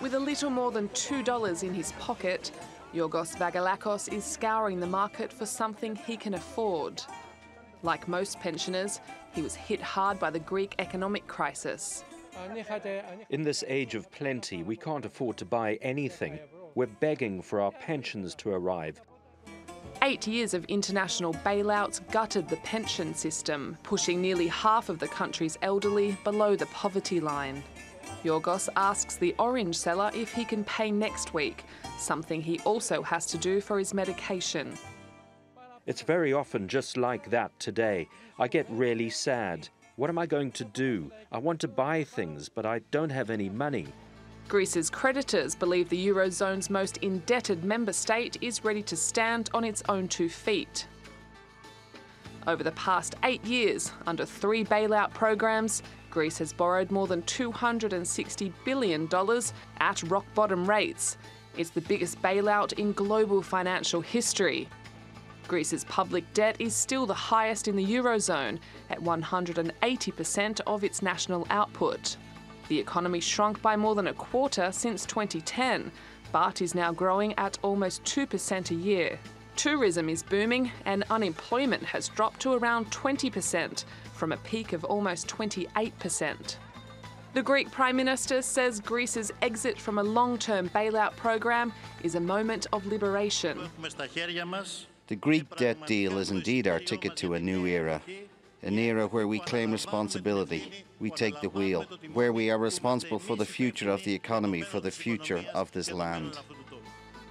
With a little more than $2 in his pocket, Yorgos Vagelakos is scouring the market for something he can afford. Like most pensioners, he was hit hard by the Greek economic crisis. In this age of plenty, we can't afford to buy anything. We're begging for our pensions to arrive. 8 years of international bailouts gutted the pension system, pushing nearly half of the country's elderly below the poverty line. Yorgos asks the orange seller if he can pay next week, something he also has to do for his medication. It's very often just like that today. I get really sad. What am I going to do? I want to buy things, but I don't have any money. Greece's creditors believe the Eurozone's most indebted member state is ready to stand on its own 2 feet. Over the past 8 years, under 3 bailout programs, Greece has borrowed more than $260 billion at rock-bottom rates. It's the biggest bailout in global financial history. Greece's public debt is still the highest in the Eurozone, at 180% of its national output. The economy shrunk by more than a quarter since 2010, but is now growing at almost 2% a year. Tourism is booming and unemployment has dropped to around 20%, from a peak of almost 28%. The Greek Prime Minister says Greece's exit from a long-term bailout program is a moment of liberation. The Greek debt deal is indeed our ticket to a new era. An era where we claim responsibility, we take the wheel, where we are responsible for the future of the economy, for the future of this land.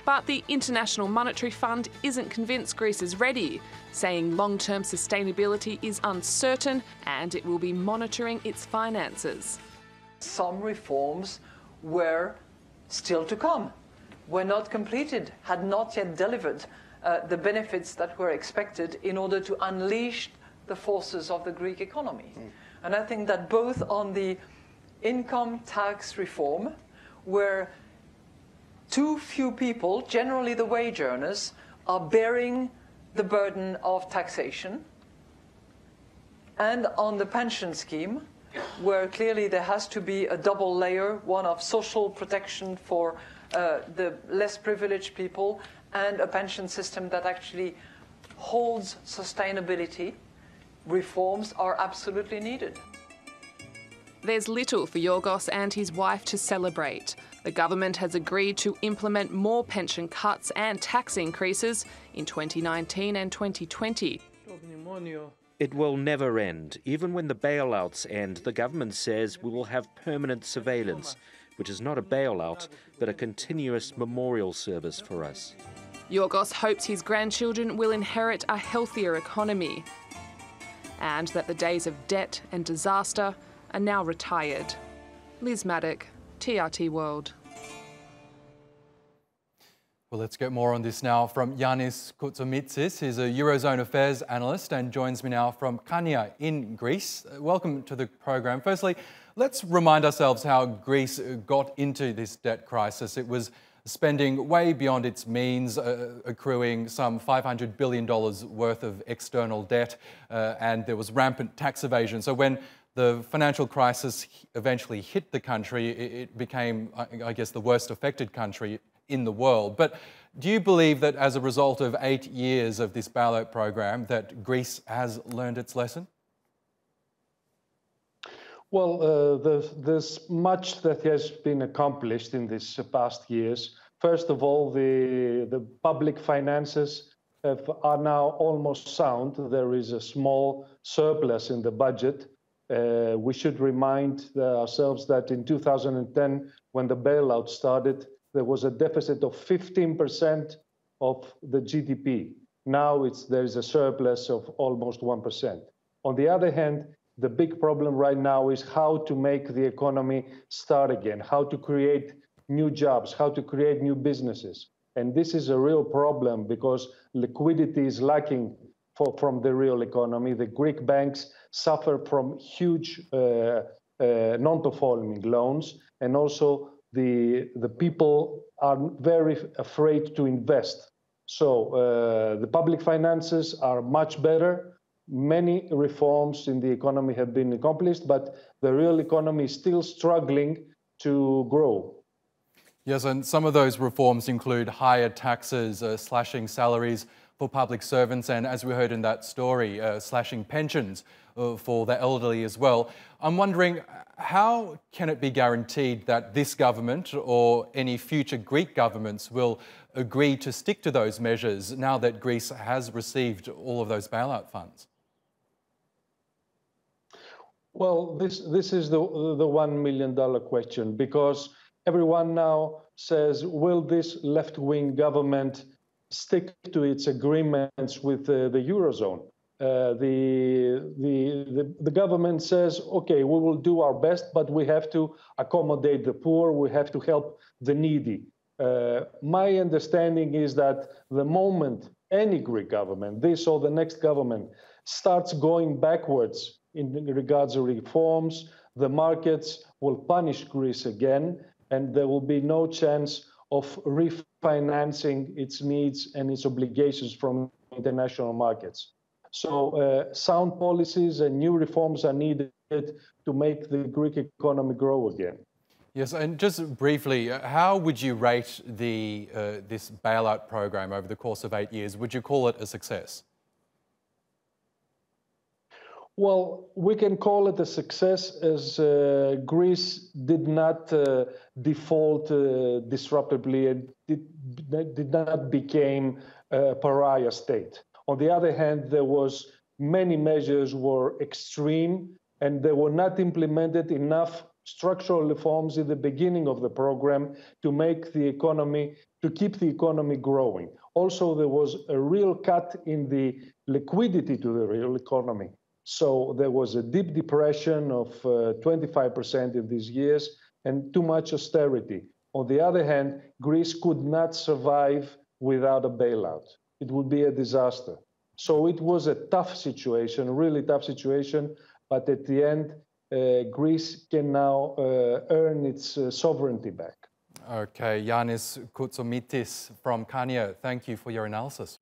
But the International Monetary Fund isn't convinced Greece is ready, saying long-term sustainability is uncertain and it will be monitoring its finances. Some reforms were still to come, were not completed, had not yet delivered the benefits that were expected in order to unleash the forces of the Greek economy. And I think that both on the income tax reform, where too few people, generally the wage earners, are bearing the burden of taxation, and on the pension scheme, where clearly there has to be a double layer, one of social protection for the less privileged people, and a pension system that actually holds sustainability. Reforms are absolutely needed. There's little for Yorgos and his wife to celebrate. The government has agreed to implement more pension cuts and tax increases in 2019 and 2020. It will never end. Even when the bailouts end, the government says we will have permanent surveillance, which is not a bailout, but a continuous memorial service for us. Yorgos hopes his grandchildren will inherit a healthier economy, and that the days of debt and disaster are now retired. Liz Maddock, TRT World. Well, let's get more on this now from Yannis Koutsomitis. He's a Eurozone affairs analyst and joins me now from Chania in Greece. Welcome to the program. Firstly, let's remind ourselves how Greece got into this debt crisis. It was spending way beyond its means, accruing some $500 billion worth of external debt, and there was rampant tax evasion. So when the financial crisis eventually hit the country, it became, I guess, the worst affected country in the world. But do you believe that as a result of 8 years of this bailout program that Greece has learned its lesson? Well, there's much that has been accomplished in these past years. First of all, the public finances are now almost sound. There is a small surplus in the budget. We should remind ourselves that in 2010, when the bailout started, there was a deficit of 15% of the GDP. Now there is a surplus of almost 1%. On the other hand, the big problem right now is how to make the economy start again, how to create new jobs, how to create new businesses. And this is a real problem because liquidity is lacking from the real economy. The Greek banks suffer from huge non-performing loans, and also the people are very afraid to invest. So the public finances are much better. Many reforms in the economy have been accomplished, but the real economy is still struggling to grow. Yes, and some of those reforms include higher taxes, slashing salaries for public servants, and as we heard in that story, slashing pensions for the elderly as well. I'm wondering, how can it be guaranteed that this government or any future Greek governments will agree to stick to those measures now that Greece has received all of those bailout funds? Well, this is the $1 million question, because everyone now says, will this left-wing government stick to its agreements with the Eurozone? The government says, okay, we will do our best, but we have to accommodate the poor, we have to help the needy. My understanding is that the moment any Greek government, this or the next government, starts going backwards in regards to reforms, the markets will punish Greece again, and there will be no chance of refinancing its needs and its obligations from international markets. So sound policies and new reforms are needed to make the Greek economy grow again. Yes, and just briefly, how would you rate this bailout program over the course of 8 years? Would you call it a success? Well, we can call it a success as Greece did not default disruptively and did not become a pariah state. On the other hand, there was many measures were extreme and they were not implemented enough structural reforms in the beginning of the program to make the economy, to keep the economy growing. Also, there was a real cut in the liquidity to the real economy. So there was a deep depression of 25% in these years and too much austerity. On the other hand, Greece could not survive without a bailout. It would be a disaster. So it was a tough situation, a really tough situation. But at the end, Greece can now earn its sovereignty back. Okay, Yannis Koutsomitis from Chania, thank you for your analysis.